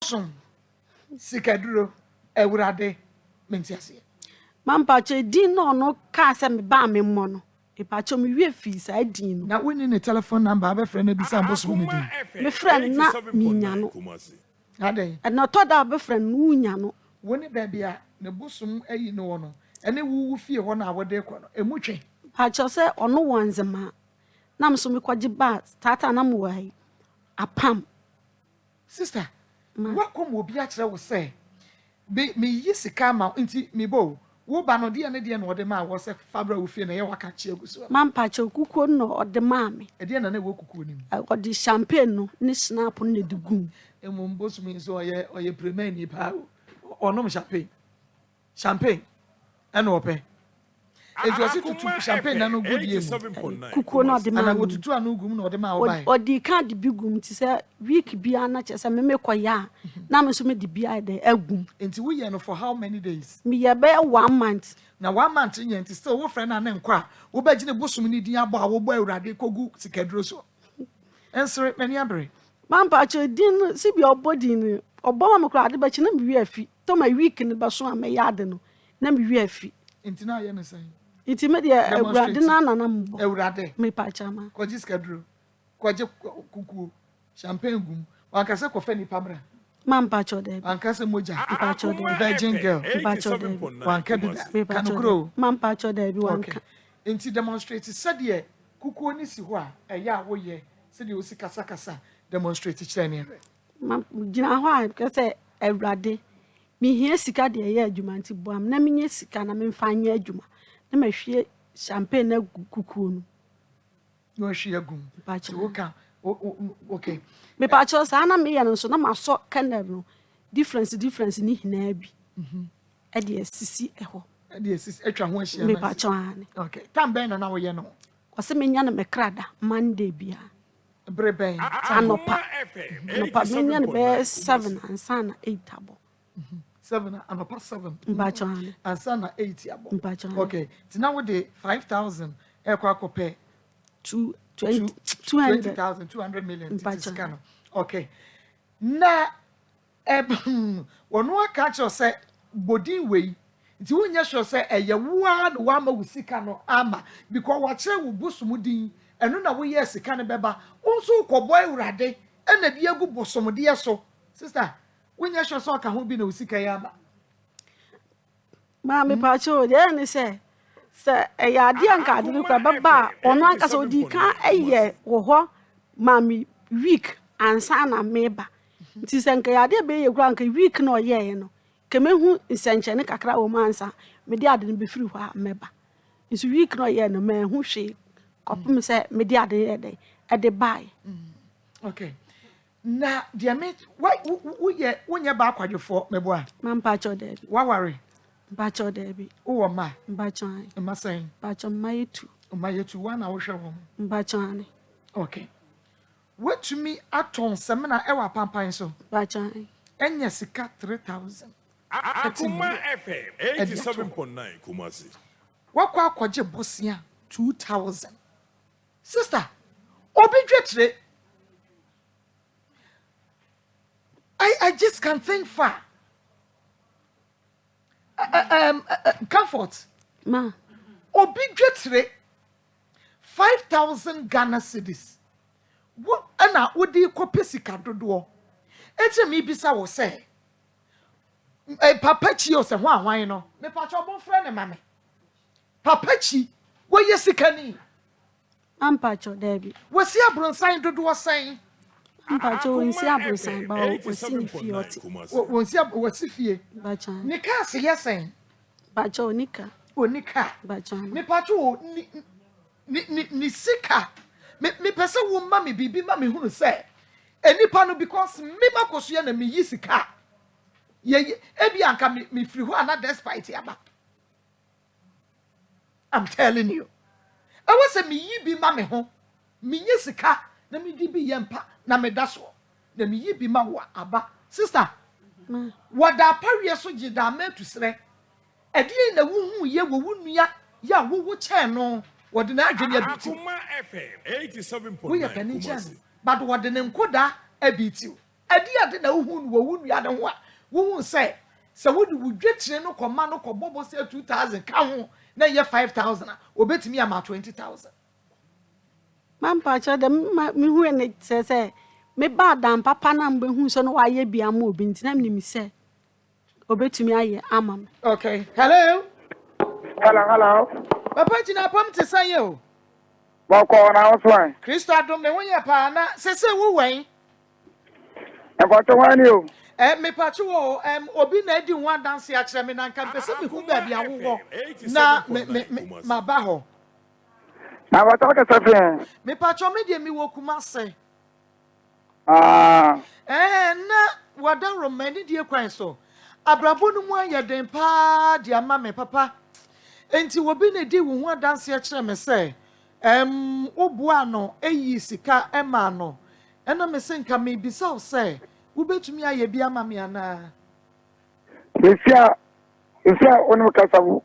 bosom sikaduro ewurade mentiase Mampacho din no ka se me ba me mo no. Ipacho me wie fi sa din no. na woni ne telephone number abefre na bisa bosom ne din Me friend na minya no. aden Na to da be friend no nya no. woni ba bia ne bosom ayi no no ene wuwu fie ho na wode kɔ no emutwe Pacho se ono wanzema. Na mso me kwaje ba tata na mo wai. Apam. sister wakom obi a kire wo se me yi sika ma nti me bo wo ba no de ne de na ode ma wo se fabra wo fie na ye waka chi agusu Mampacho kukuo no ode ma me. e de na na wo kukuo nim Ode champagne no ni snap no de gum. emum bosom so oye premier ni pa onom champagne ana ope ejo si tutu champagne na no godie mu Kukuo no ode ma ana me. wo tutu anu gum na ode ma wo bai Odi ka de bi gum ti se week bia na che se me mekoya na me so me de bia de agum. enti wo ye no for how many days Me ye be 1 month. na 1 month nya enti still wo friend na nkɔ a wo ba gine bosom ni din abɔ a wo bɔ awurade kogu sikaduro so ensere mani abre Mampacho din si bi obodin obo ma me kra de ba chi na me wi afi to ma week ni ba so a me ya de no na me wi afi. enti na ye no san Iti me de awurade na na mbo. awurade Me pacha ma. kwaji sikaduro kwaji kukuo champagne gum wankase kofa ni pamra Mampacho de. wankase moja Mampacho de. virgin girl Mampacho de. wankabida kanukro Mampacho de bi okay wanka. enti demonstrate said kukuo ni si ho a eya wo ye said o si kasa kasa demonstrate kire ne Gina ho a ke se awurade mi hia sika de ye adwuma nti boam na mi nya sika na me mfa nya adwuma na ma hwie champagne na kukuo no no hwie gum pacha wo ka okay me pacha sa na me ya no so na ma so candle no difference ni hina bi e de sisi e ho e de sisi atwa ho ahia me pacha ani okay tamben na wo ye no o se me nya na me krada Monday bia breben anopa me nya na be 7 and sana 8 abo 7 anopa 7 pacha ani and sana 8 abo pacha okay tina wo de 5000 e kwa kope 200,000 200 million tisikano okay na wono aka cho se bodin wei nti wonya sure se eye woa no wa ma wusika no ama because wa kire wo bosomudin eno na wo ye sika ne beba wonso kobo awurade ena bi agu bosomde so sister wonya sure se aka ho bi na wusika ya ama ma me pacha o de ni se ya ade anka ade no kra baba ono anka so di ka eye wo ho ma mi week ansa na meba nti se nka ya ade be ye kra anka week na oye no kemehu nsenche ne kakra wo mansa me de ade no be firi ho a meba nti week na oye no ma hu hwe kopum se me de ade ye de e de bai okay na dia me wo ye ba akwadwefo mebo a mampa cho de wa ware Bacho debi. Uwa ma. Bacho ani. Masai. Bacho mayetu. Mayetu wana wo hwe wo. Bacho ani. Okay. What to me aton semina ewa pampan so. Bacho ani. Enya sika 3000. Akoma FM 87.9 Kumasi. Wakwa akwaje bosia 2000. Sister, obi dwetre. I just can't think far. Comfort. Ma. Obi dwetre 5,000 Ghana cedis. Wo ana odi kope sika dodo. Eche mi bisa wo se. Papa chi o se ho ahwan no. Me pa cho bon frɛ ne mame. Papa chi wo ye sika ni. Ampa cho debi. Wo si abronsan dodo san. Ampa cho won si abronsan ba wo si ni fioti. Wo si fie. Bacho ani. Ni ka se yesen. Bacho nika. Onika. Bacho ani. Me pa cho ni sika. Me pese wo ma me bibi ma me hunu se. Enipa no because me makoso ya na me yi sika. Ye ebi anka me free ho ana despite aba. I'm telling you. I was say me yi bi ma me ho. Me yi sika na me di bi yempa na me da so. Na me yi bi ma wa aba. Sister, Ma. wada parie so gida ma tu sre. Edi na wo hu ye wo nua ya wo che no. Wode na adwene abiti. Akoma FM 87.9 We are penny chan. But wode ne nkoda abiti. adi ade na wo hu wo nua de ho a wo hu say would dwetire no koma no ko bobo say 2000 ka ho na ye 5000 obetimi ama 20000 mampa cha de me hu ene say me ba dan papa na mbe hu so no wa ye bia ma obi ntina me mi say obetumi aye ama me. Okay, hello papa jina pam te say o Bako na oswan. Kristo adom me wonye pa na sese wo wen E ko to wani o. me pacho wo obi na edi ho dance a kire me na nka pese me hu ba bia wo na ma ba ho Na ba to ka safi. me pacho me de mi wo kuma se Ah. na wada romani die kwan so abrabo no mu ayeden pa de ama me papa enti obi na di wo ho dance a kire me se oboa no eyi sika ema no ena me se nka me bisa o se wo betumi aye bia ma me ana Isia onu ka sa wo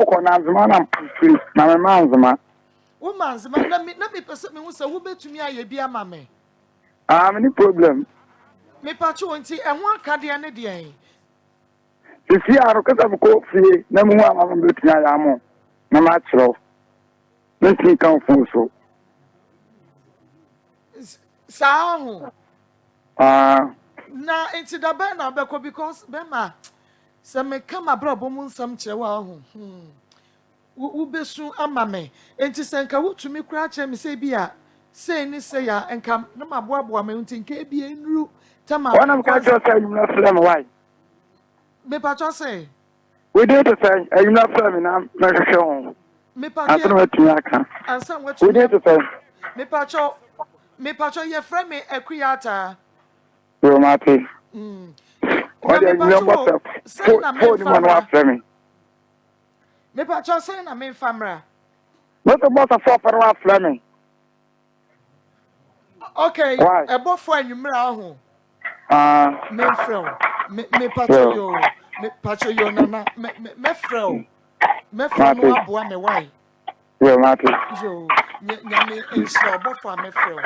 ko na nzuma na free na me manzuma. wo manzima na me pese me hu se wo betumi aye bia ma me Any problem. me pacho nti ehwo akade ne de en Isia ro ka sa ko free na mu ama me betumi ya mo. Na ma chiro. Nti kan fu so. sa ho Ah. na enti da ba na beko because be ma se me kama brabo mu nsam kire wa ho wo besu ama me enti se nka wotumi kura kire me se bia se ni se ya enka na maboaboa me nti nka bia nru tama One ka just say you not film why? me pacho say We did to say you not film na me show. me I don't pacho know what you aka. ansa what We did to say me pacho ye frame me ekuyata you mate. What me you number say na me phone man wa frame. me pacho say na me famra What about a for wa frame? okay Why? ebofo anwumra ho Ah. me frel me pacho yo me pacho yo na me frel no aboa me why You mate. yo nyame ensra obofo me frel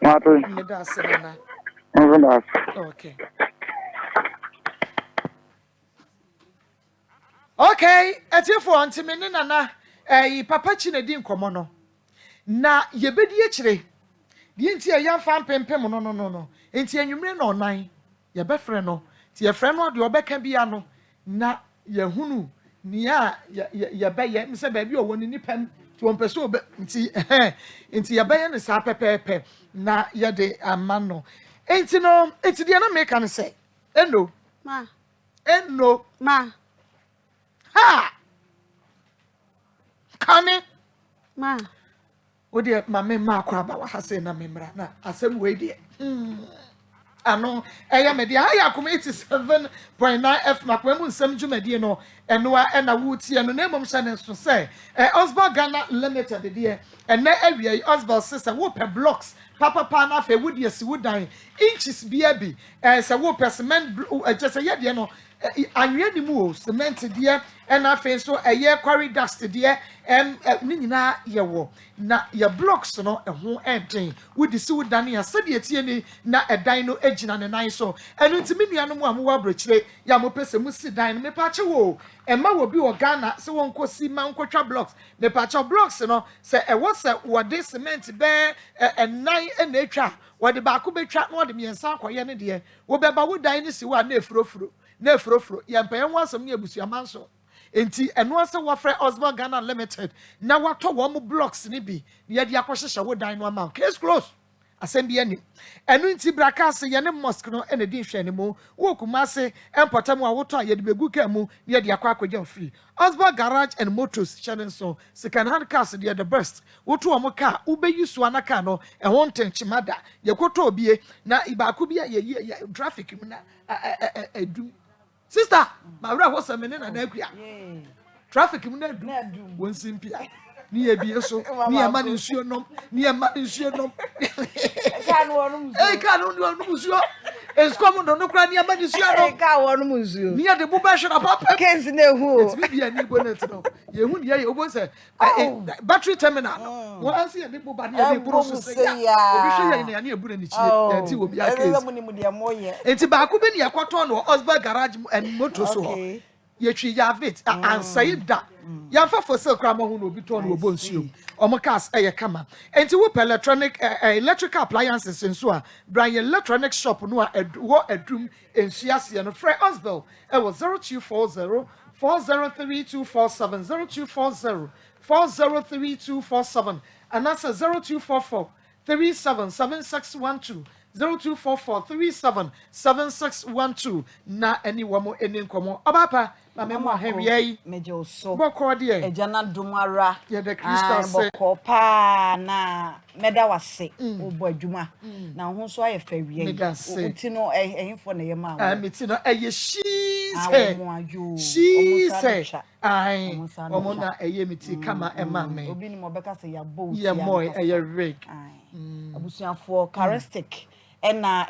Mate. me da senana Nzunda. okay etiefo ntime ne nana papa chi na di nkomo no na yebedi ekire die nti ya fa pempem no enti anwumre na onan ye befre no ti ye fre no de obeka bia no na ye hunu ni a ye be ye mse ba bi owo ni nipam ti won pese obe nti enti ye be ye ne sa pepepe na ye de ama no enti no enti de na make an say eno Ma ha kane ma wo de mame ma kwa ba wa hase na memra na asem we de ano eya me de aya Akoma 87.9 F makwa mu nsem dwumadi no eno a na wutie no na emom hye ne so se Osborn Ghana Limited de ena awia Osborn sister wo pe blocks papa na fe wudi asi wudan inches bia bi se wo pe cement just ye de no anwe ni mu o cement de ena fe so eye quarry dust de ni nyina ye wo na ye blocks no ho enten wudi si wudan ya sade etie ni na edan no agina ne nan so enu ntimi nuanu mu amu wabrechire ya mo pese mu si dan no me pa che wo ema wo bi wo Ghana se won kosi ma nkotwa blocks me pa che blocks no se wo se wo de cement be enan na etwa wo de ba ko betwa no de miensa akoye ne de wo be ba wo dan ni si wa na efurofuro ya mpa yenwa asem ne abusuaman so enti eno ase wafre Osborn Ghana Limited na wato wo mo blocks ni bi ye de akohyehyɛ wo dan no ama case close asem bi ani eno nti braka ye ne mosque no ene di hwɛ ne mu wo kuma se empotam a woto a ye de begu ka mu ye de akwa free Osborn Garage and Motors channel so second hand cars they are the best woto wo mo car ube yusu anaka no ehon tenchimada ye koto obie na ibaako bi ye traffic mu na edum sister ma bra ho samene na akua traffic mu na edum won simpia ni ebie so ni ema ni nsuo nom ni ema ni nsuo nom ka no onu nsuo Eskom no kra ni ama ni sua no. Ka wo no muzuo. Ni de buba hwe na papa. Case na hu. It's bi ani bonnet no. Ye hu ni ye obo say battery terminal no. Wo anse ye buba ni ye buru so say ya. Obi hwe ye ni eburu ni chie. Enti obi a case. Ela mu ni mu de moye. Enti ba ko bi ni yakwato no Osborne garage and motor so ho. Ye twi ya vit ansay da. Ya fa for sale kra mo hu no obi to no obo nsuo. Omo cars eye kama. Enti wo electronic electrical appliances nso a Brian electronic shop no a wo adum ensuase no frɛ Osborne e was 0240 403247 0240 403247 and that's 0244 377612 0244 377612 na anyone any nkomo obapa na me mo ahwe meje so boko de ejana dumara ye the crystal say boko pa na meda wase obo adwuma na ho so aye fa wie uti no ehimfo na ye ma meti no eye she say ai omo na eye meti kama ema me obi ni mo beka say ya boat ye moy eye rig abusuafo charistic ena